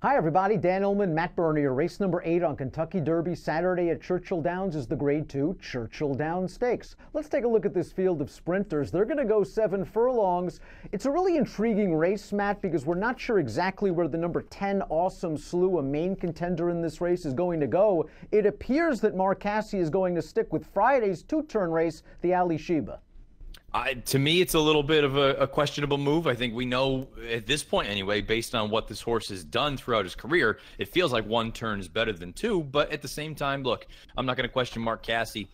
Hi everybody, Dan Illman, Matt Bernier. Race number 8 on Kentucky Derby Saturday at Churchill Downs is the Grade 2 Churchill Downs Stakes. Let's take a look at this field of sprinters. They're going to go 7 furlongs. It's a really intriguing race, Matt, because we're not sure exactly where the number 10 Awesome Slew, a main contender in this race, is going to go. It appears that Marcassi is going to stick with Friday's two-turn race, the Ali Sheba. To me, it's a little bit of a questionable move. I think we know at this point anyway, based on what this horse has done throughout his career, it feels like one turn is better than two. But at the same time, look, I'm not going to question Marcassi.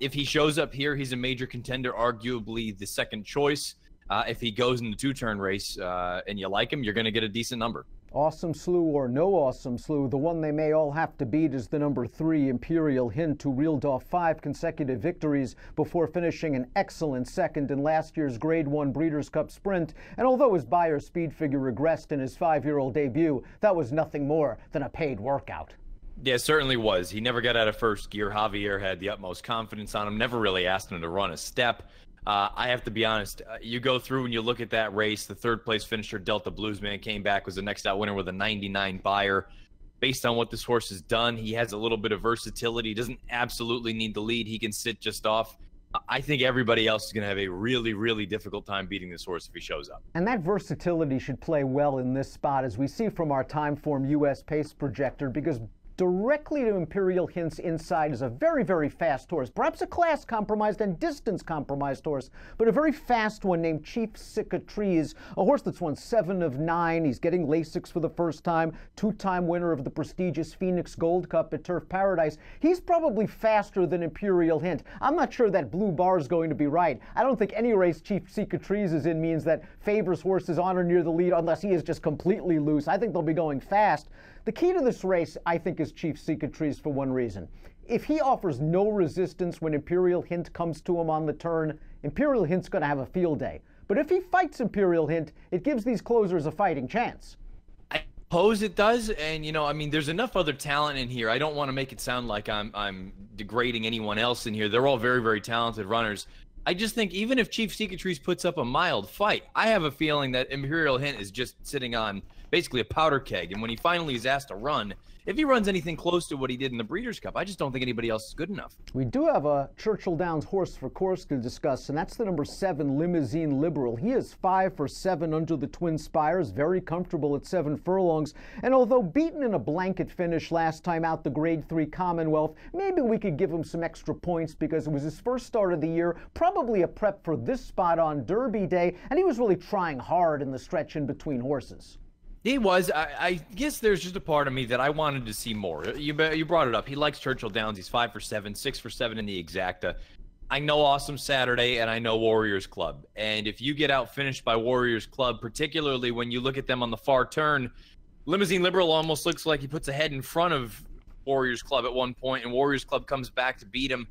If he shows up here, he's a major contender, arguably the second choice. If he goes in the two-turn race and you like him, you're going to get a decent number. Awesome Slew or no Awesome Slew, the one they may all have to beat is the number 3 Imperial Hint, who reeled off 5 consecutive victories before finishing an excellent second in last year's Grade 1 Breeders' Cup Sprint. And although his Beyer speed figure regressed in his 5-year-old debut, that was nothing more than a paid workout. Yeah, it certainly was. He never got out of first gear. Javier had the utmost confidence on him, never really asked him to run a step. I have to be honest, you go through and you look at that race, the third place finisher, Delta Bluesman, came back, was the next out winner with a 99 Beyer. Based on what this horse has done, he has a little bit of versatility. He doesn't absolutely need the lead. He can sit just off. I think everybody else is going to have a really, really difficult time beating this horse if he shows up. And that versatility should play well in this spot, as we see from our Timeform US pace projector, because directly to Imperial Hint's inside is a very, very fast horse, perhaps a class-compromised and distance-compromised horse, but a very fast one named Chief Cicatrice, a horse that's won 7 of 9. He's getting Lasix for the first time, 2-time winner of the prestigious Phoenix Gold Cup at Turf Paradise. He's probably faster than Imperial Hint. I'm not sure that blue bar is going to be right. I don't think any race Chief Cicatrice is in means that favors horses on or near the lead unless he is just completely loose. I think they'll be going fast. The key to this race, I think, is Chief Cicatrice for one reason. If he offers no resistance when Imperial Hint comes to him on the turn, Imperial Hint's going to have a field day. But if he fights Imperial Hint, it gives these closers a fighting chance. I suppose it does, and I mean, there's enough other talent in here. I don't want to make it sound like I'm degrading anyone else in here. They're all very, very talented runners. I just think even if Chief Cicatrice puts up a mild fight, I have a feeling that Imperial Hint is just sitting on basically a powder keg. And when he finally is asked to run, if he runs anything close to what he did in the Breeders' Cup, I just don't think anybody else is good enough. We do have a Churchill Downs horse for course to discuss, and that's the number 7 Limousine Liberal. He is 5 for 7 under the Twin Spires, very comfortable at 7 furlongs. And although beaten in a blanket finish last time out the Grade 3 Commonwealth, maybe we could give him some extra points because it was his first start of the year, probably a prep for this spot on Derby Day, and he was really trying hard in the stretch in between horses. He was. I guess there's just a part of me that I wanted to see more. You brought it up. He likes Churchill Downs. He's 5 for 7, 6 for 7 in the exacta. I know Awesome Saturday, and I know Warriors Club. And if you get out finished by Warriors Club, particularly when you look at them on the far turn, Limousine Liberal almost looks like he puts a head in front of Warriors Club at one point, and Warriors Club comes back to beat him.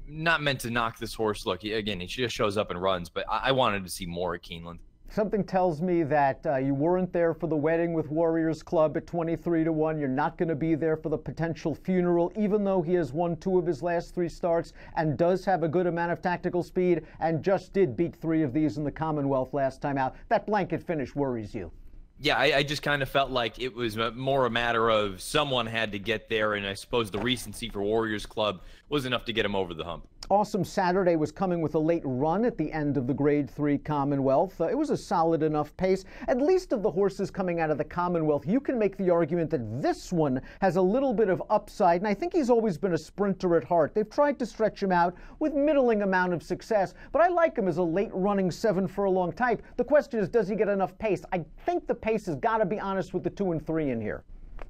Not meant to knock this horse. Look, again, he just shows up and runs, but I wanted to see more at Keeneland. Something tells me that you weren't there for the wedding with Warriors Club at 23-1. You're not going to be there for the potential funeral, even though he has won 2 of his last 3 starts and does have a good amount of tactical speed and just did beat 3 of these in the Commonwealth last time out. That blanket finish worries you. Yeah, I just kind of felt like it was more a matter of someone had to get there, and I suppose the recency for Warriors Club was enough to get him over the hump. Awesome Saturday was coming with a late run at the end of the Grade 3 Commonwealth. It was a solid enough pace. At least of the horses coming out of the Commonwealth, you can make the argument that this one has a little bit of upside, and I think he's always been a sprinter at heart. They've tried to stretch him out with middling amount of success, but I like him as a late-running 7-furlong type. The question is, does he get enough pace? I think the pace has got to be honest with the 2 and 3 in here.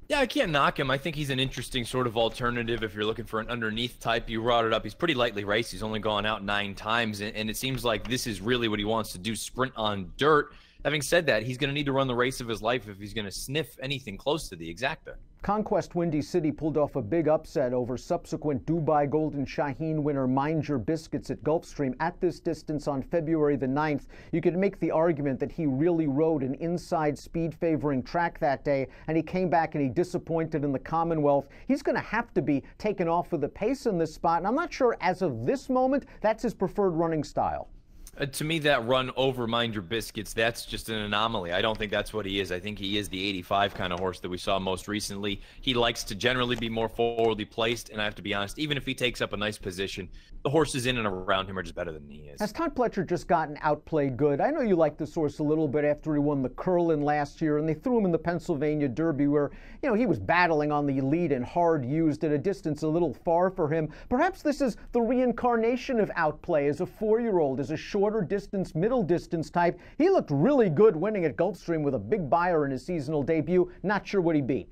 Yeah, I can't knock him. I think he's an interesting sort of alternative if you're looking for an underneath type. You brought it up. He's pretty lightly raced. He's only gone out 9 times, and it seems like this is really what he wants to do, sprint on dirt. Having said that, he's going to need to run the race of his life if he's going to sniff anything close to the exacta. Conquest Windy City pulled off a big upset over subsequent Dubai Golden Shaheen winner Mind Your Biscuits at Gulfstream at this distance on February the 9th. You could make the argument that he really rode an inside speed favoring track that day, and he came back and he disappointed in the Commonwealth. He's going to have to be taken off with the pace in this spot, and I'm not sure as of this moment that's his preferred running style. To me, that run over Mind Your Biscuits, that's just an anomaly. I don't think that's what he is. I think he is the 85 kind of horse that we saw most recently. He likes to generally be more forwardly placed, and I have to be honest, even if he takes up a nice position, the horses in and around him are just better than he is. Has Todd Pletcher just gotten outplayed good? I know you liked this horse a little bit after he won the Curlin last year, and they threw him in the Pennsylvania Derby where, you know, he was battling on the lead and hard used at a distance a little far for him. Perhaps this is the reincarnation of outplay as a 4-year-old, as a shorter distance, middle distance type. He looked really good winning at Gulfstream with a big buyer in his seasonal debut. Not sure what he beat.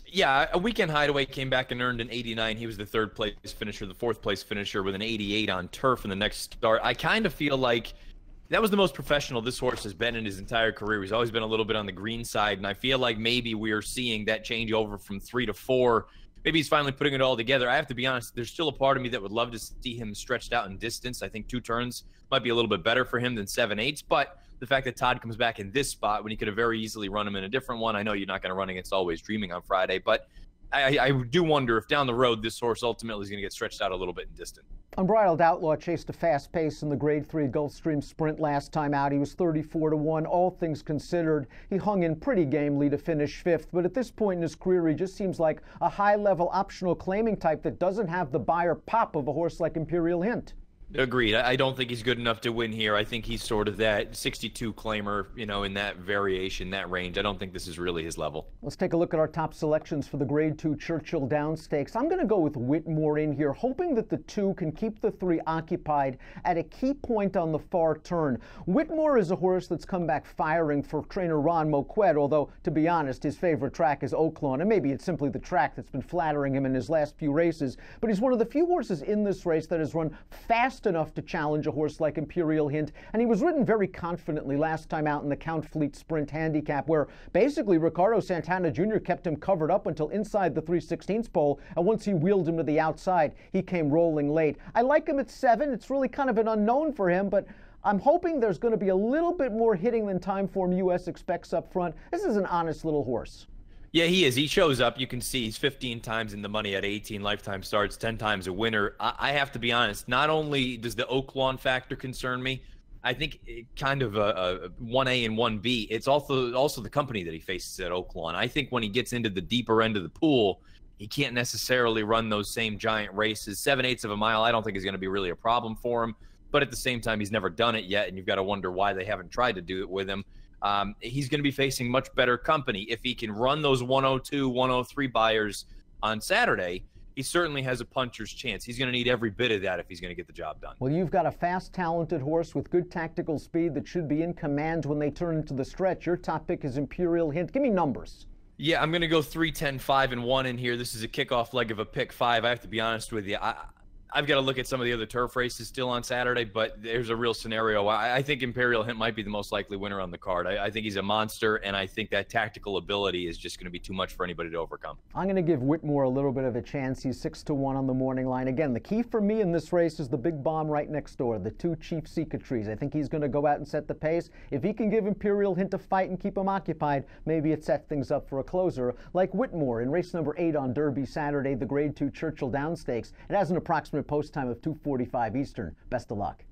Yeah, a Weekend Hideaway came back and earned an 89. He was the 3rd place finisher, the 4th place finisher with an 88 on turf in the next start. I kind of feel like that was the most professional this horse has been in his entire career. He's always been a little bit on the green side, and I feel like maybe we are seeing that change over from 3 to 4. Maybe he's finally putting it all together. I have to be honest, there's still a part of me that would love to see him stretched out in distance. I think 2 turns might be a little bit better for him than 7/8, but the fact that Todd comes back in this spot when he could have very easily run him in a different one. I know you're not going to run against Always Dreaming on Friday, but I do wonder if down the road this horse ultimately is going to get stretched out a little bit in distance. Unbridled Outlaw chased a fast pace in the Grade 3 Gulfstream Sprint last time out. He was 34-1. All things considered, he hung in pretty gamely to finish 5th. But at this point in his career, he just seems like a high-level optional claiming type that doesn't have the buyer pop of a horse like Imperial Hint. Agreed. I don't think he's good enough to win here. I think he's sort of that 62 claimer, you know, in that variation, that range. I don't think this is really his level. Let's take a look at our top selections for the Grade 2 Churchill Downs Stakes. I'm going to go with Whitmore in here, hoping that the 2 can keep the 3 occupied at a key point on the far turn. Whitmore is a horse that's come back firing for trainer Ron Moquett, although, to be honest, his favorite track is Oaklawn, and maybe it's simply the track that's been flattering him in his last few races. But he's one of the few horses in this race that has run fast enough to challenge a horse like Imperial Hint, and he was ridden very confidently last time out in the Count Fleet Sprint Handicap, where basically Ricardo Santana Jr. kept him covered up until inside the 3/16 pole, and once he wheeled him to the outside, he came rolling late. I like him at 7. It's really kind of an unknown for him, but I'm hoping there's going to be a little bit more hitting than Timeform US expects up front. This is an honest little horse. Yeah, he is. He shows up. You can see he's 15 times in the money at 18 lifetime starts, 10 times a winner. I have to be honest, not only does the Oaklawn factor concern me, I think kind of a 1A and 1B, it's also the company that he faces at Oaklawn. I think when he gets into the deeper end of the pool, he can't necessarily run those same giant races. 7/8 of a mile, I don't think is going to be really a problem for him. But at the same time, he's never done it yet, and you've got to wonder why they haven't tried to do it with him. He's going to be facing much better company. If he can run those 102, 103 buyers on Saturday, he certainly has a puncher's chance. He's going to need every bit of that if he's going to get the job done. Well, you've got a fast, talented horse with good tactical speed that should be in command when they turn into the stretch. Your top pick is Imperial Hint. Give me numbers. Yeah, I'm going to go 3, 10, 5, and 1 in here. This is a kickoff leg of a pick 5. I have to be honest with you. I've got to look at some of the other turf races still on Saturday, but there's a real scenario. I think Imperial Hint might be the most likely winner on the card. I think he's a monster, and I think that tactical ability is just going to be too much for anybody to overcome. I'm going to give Whitmore a little bit of a chance. He's 6-1 on the morning line. Again, the key for me in this race is the big bomb right next door, the 2 Chief Secretries. I think he's going to go out and set the pace. If he can give Imperial Hint a fight and keep him occupied, maybe it sets things up for a closer, like Whitmore in race number 8 on Derby Saturday, the Grade 2 Churchill Downs Stakes. It has an approximate post time of 2:45 Eastern. Best of luck.